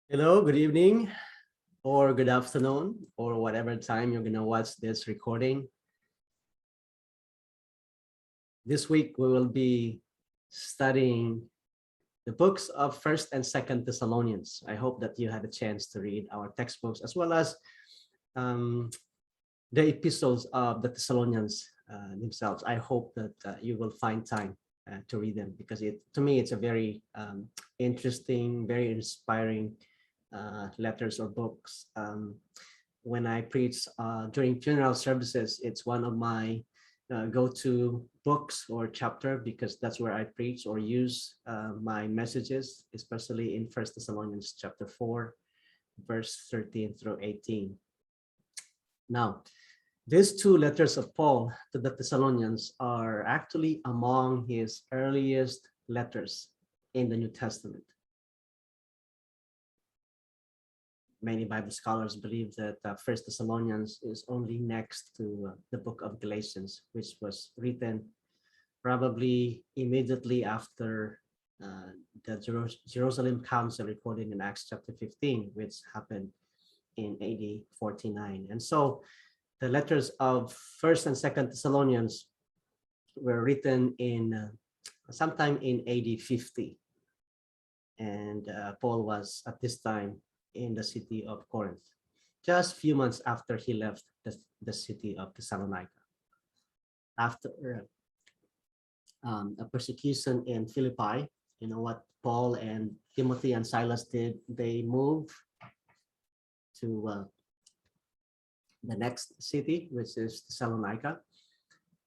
Hello, good evening, or good afternoon, or whatever time you're going to watch this recording. This week, we will be studying the books of 1st and 2nd Thessalonians. I hope that you had a chance to read our textbooks as well as the epistles of the Thessalonians themselves. I hope that you will find time to read them because to me, it's a very interesting, very inspiring letters or books. When I preach during funeral services, it's one of my go-to books or chapter because that's where I preach or use my messages, especially in 1 Thessalonians chapter 4, verse 13 through 18. Now, these two letters of Paul to the Thessalonians are actually among his earliest letters in the New Testament. Many Bible scholars believe that First Thessalonians is only next to the book of Galatians, which was written probably immediately after the Jerusalem Council recorded in Acts chapter 15, which happened in AD 49. And so the letters of First and Second Thessalonians were written in sometime in AD 50. And Paul was at this time in the city of Corinth, just a few months after he left the city of Thessalonica. After a persecution in Philippi, you know what Paul and Timothy and Silas did? They moved to the next city, which is Thessalonica.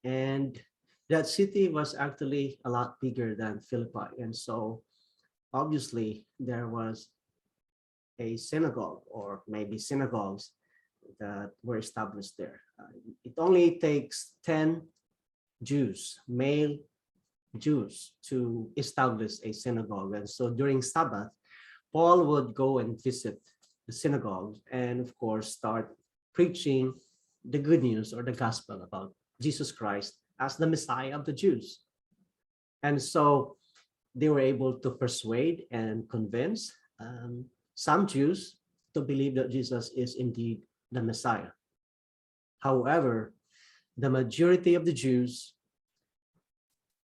And that city was actually a lot bigger than Philippi. And so obviously there was a synagogue or maybe synagogues that were established there. It only takes 10 Jews, male Jews, to establish a synagogue. And so during Sabbath, Paul would go and visit the synagogues and of course start preaching the good news or the gospel about Jesus Christ as the Messiah of the Jews. And so they were able to persuade and convince some Jews to believe that Jesus is indeed the Messiah. However, the majority of the Jews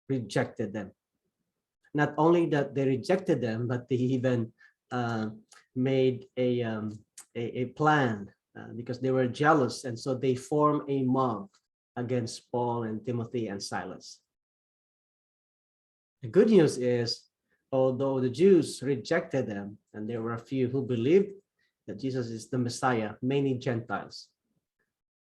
rejected them. Not only that they rejected them, but they even made a plan because they were jealous, and so they formed a mob against Paul and Timothy and Silas. The good news is, although the Jews rejected them, and there were a few who believed that Jesus is the Messiah, many Gentiles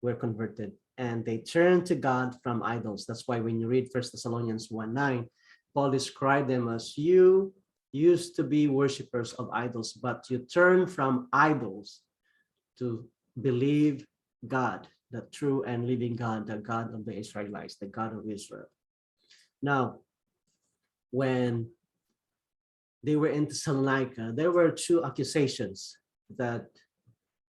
were converted and they turned to God from idols. That's why when you read 1 Thessalonians 1:9, Paul described them as, you used to be worshipers of idols, but you turned from idols to believe God, the true and living God, the God of the Israelites, the God of Israel. Now, when they were in Thessalonica, there were two accusations that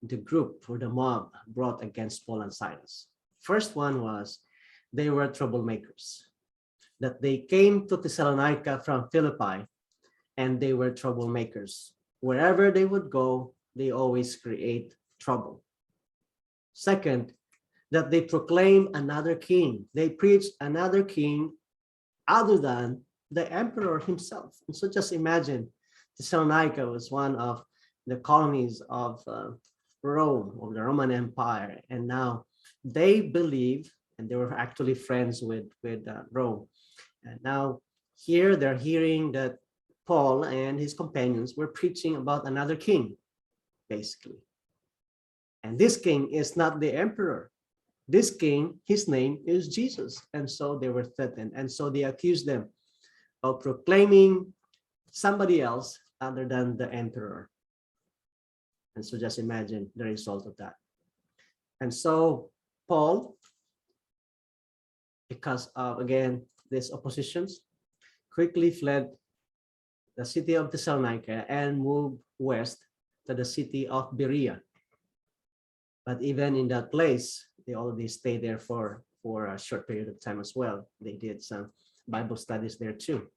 the group or the mob brought against Paul and Silas. First one was they were troublemakers, that they came to Thessalonica from Philippi and they were troublemakers. Wherever they would go, they always create trouble. Second, that they proclaimed another king. They preached another king other than the emperor himself. And so just imagine, Thessalonica was one of the colonies of Rome, of the Roman Empire. And now they believe, and they were actually friends with Rome. And now here they're hearing that Paul and his companions were preaching about another king, basically. And this king is not the emperor. This king, his name is Jesus. And so they were threatened. And so they accused them of proclaiming somebody else other than the emperor. And so just imagine the result of that. And so Paul, because of, again, these oppositions, quickly fled the city of Thessalonica and moved west to the city of Berea. But even in that place, they already stayed there for a short period of time as well. They did some Bible studies there too.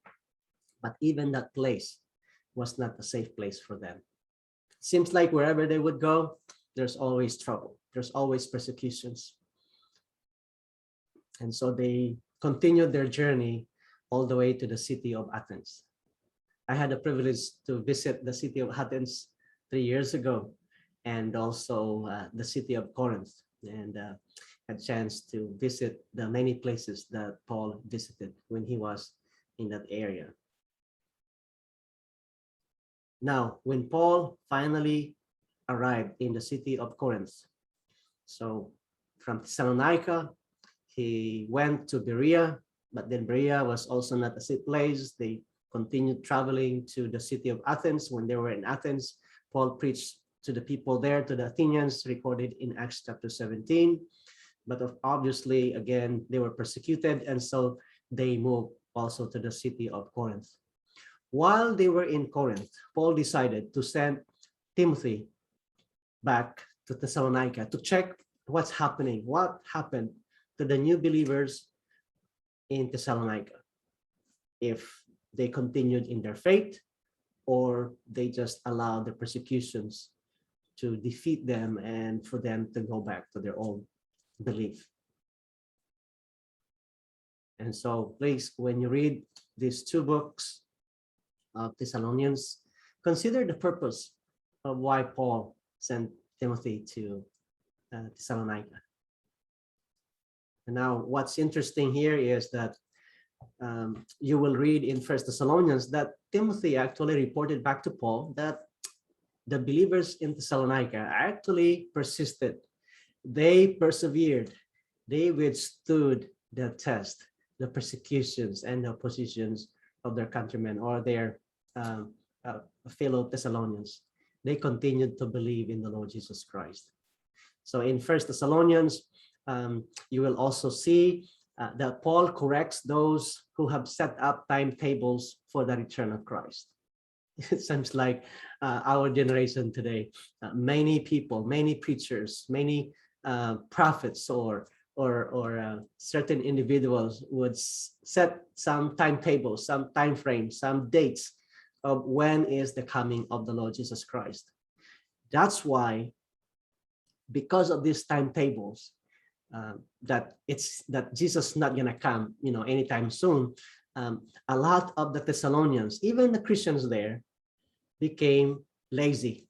But even that place was not a safe place for them. Seems like wherever they would go, there's always trouble. There's always persecutions. And so they continued their journey all the way to the city of Athens. I had the privilege to visit the city of Athens 3 years ago, and also the city of Corinth, and had a chance to visit the many places that Paul visited when he was in that area. Now, when Paul finally arrived in the city of Corinth, so from Thessalonica, he went to Berea, but then Berea was also not a safe place. They continued traveling to the city of Athens. When they were in Athens, Paul preached to the people there, to the Athenians, recorded in Acts chapter 17. But obviously, again, they were persecuted, and so they moved also to the city of Corinth. While they were in Corinth, Paul decided to send Timothy back to Thessalonica to check what's happening, what happened to the new believers in Thessalonica, if they continued in their faith or they just allowed the persecutions to defeat them and for them to go back to their old belief. And so please, when you read these two books of Thessalonians, consider the purpose of why Paul sent Timothy to Thessalonica. And now what's interesting here is that you will read in First Thessalonians that Timothy actually reported back to Paul that the believers in Thessalonica actually persisted. They persevered. They withstood the test, the persecutions and the oppositions of their countrymen or their fellow Thessalonians. They continued to believe in the Lord Jesus Christ. So in First Thessalonians, you will also see that Paul corrects those who have set up timetables for the return of Christ. It seems like our generation today, many people, many preachers, many prophets or certain individuals would set some timetables, some time frames, some dates of when is the coming of the Lord Jesus Christ. That's why, because of these timetables, that Jesus is not gonna come, anytime soon. A lot of the Thessalonians, even the Christians there, became lazy.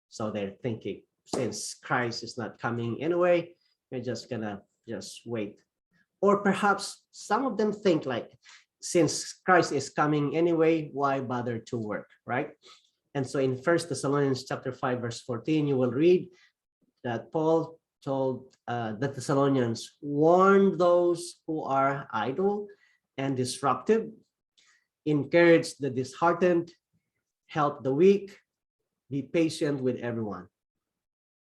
So they're thinking, since Christ is not coming anyway, we're just gonna wait. Or perhaps some of them think like, since Christ is coming anyway, why bother to work, right? And so in First Thessalonians chapter 5, verse 14, you will read that Paul told the Thessalonians, warn those who are idle and disruptive, encourage the disheartened, help the weak, be patient with everyone.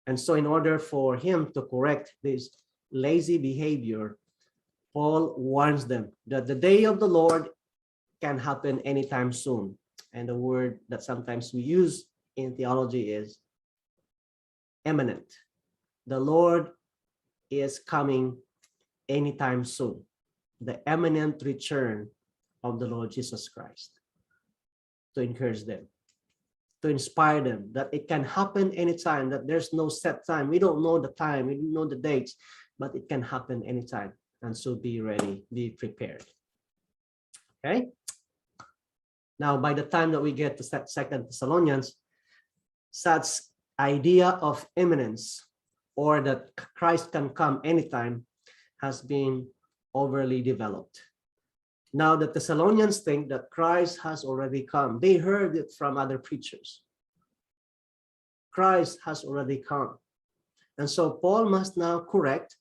And so in order for him to correct this lazy behavior, Paul warns them that the day of the Lord can happen anytime soon. And the word that sometimes we use in theology is imminent. The Lord is coming anytime soon. The imminent return of the Lord Jesus Christ. To encourage them, to inspire them that it can happen anytime, that there's no set time. We don't know the time, we don't know the dates, but it can happen anytime. And so be ready, be prepared. Okay. Now, by the time that we get to Second Thessalonians, such idea of imminence or that Christ can come anytime has been overly developed. Now the Thessalonians think that Christ has already come. They heard it from other preachers. Christ has already come. And so Paul must now correct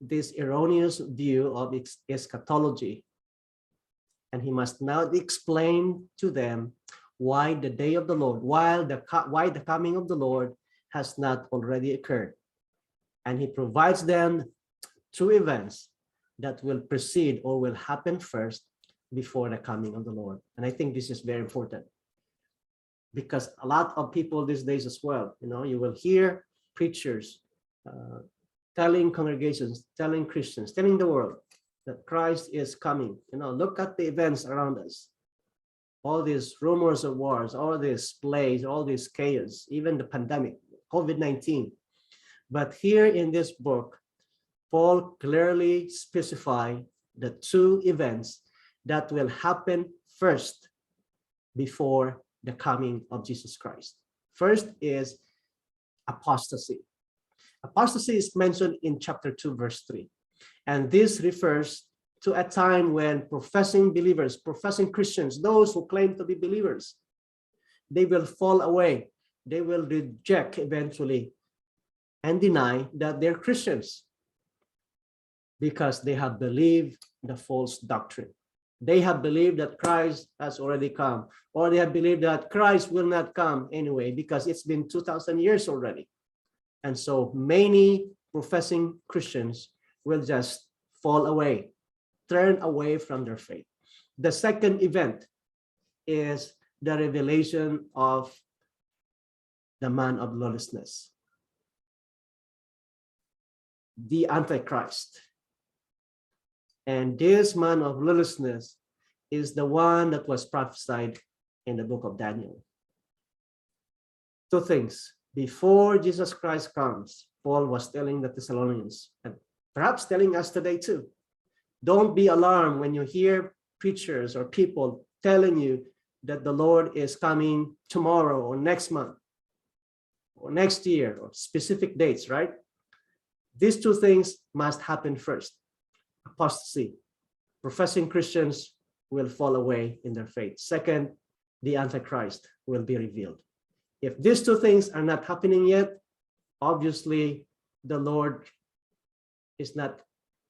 this erroneous view of eschatology. And he must now explain to them why the day of the Lord, why the coming of the Lord has not already occurred. And he provides them two events that will precede or will happen first before the coming of the Lord. And I think this is very important because a lot of people these days as well, you will hear preachers telling congregations, telling Christians, telling the world that Christ is coming. Look at the events around us. all these rumors of wars, all these plagues, all this chaos, even the pandemic, COVID-19. But here in this book, Paul clearly specifies the two events that will happen first before the coming of Jesus Christ. First is apostasy. Apostasy is mentioned in chapter 2, verse 3. And this refers to a time when professing believers, professing Christians, those who claim to be believers, they will fall away. They will reject eventually and deny that they're Christians because they have believed the false doctrine. They have believed that Christ has already come, or they have believed that Christ will not come anyway because it's been 2,000 years already. And so many professing Christians will just fall away, turn away from their faith. The second event is the revelation of the man of lawlessness, the Antichrist. And this man of lawlessness is the one that was prophesied in the book of Daniel. Two things. Before Jesus Christ comes, Paul was telling the Thessalonians, and perhaps telling us today too, don't be alarmed when you hear preachers or people telling you that the Lord is coming tomorrow or next month or next year or specific dates, right? These two things must happen first. Apostasy. Professing Christians will fall away in their faith. Second, the Antichrist will be revealed. If these two things are not happening yet, obviously the Lord is not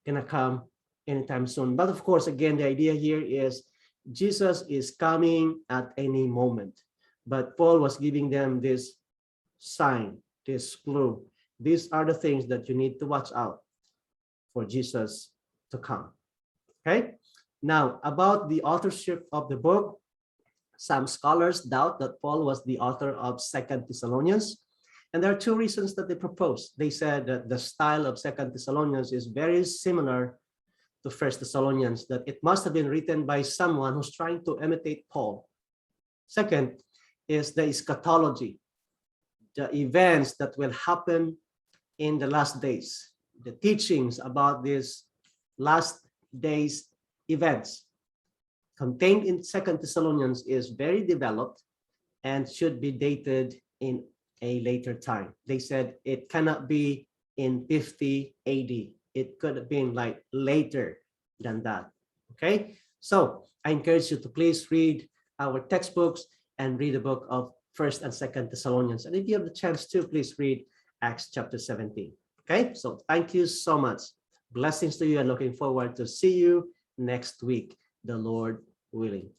going to come anytime soon. But of course, again, the idea here is Jesus is coming at any moment. But Paul was giving them this sign, this clue. These are the things that you need to watch out for Jesus to come. Okay? Now, about the authorship of the book, some scholars doubt that Paul was the author of 2 Thessalonians. And there are two reasons that they propose. They said that the style of 2 Thessalonians is very similar to 1 Thessalonians, that it must have been written by someone who's trying to imitate Paul. Second is the eschatology, the events that will happen in the last days, the teachings about these last days events contained in 2 Thessalonians is very developed and should be dated in a later time. They said it cannot be in 50 AD. It could have been like later than that. Okay, so I encourage you to please read our textbooks and read the book of 1st and 2nd Thessalonians. And if you have the chance to, please read Acts chapter 17. Okay, so thank you so much. Blessings to you and looking forward to see you next week, the Lord willing.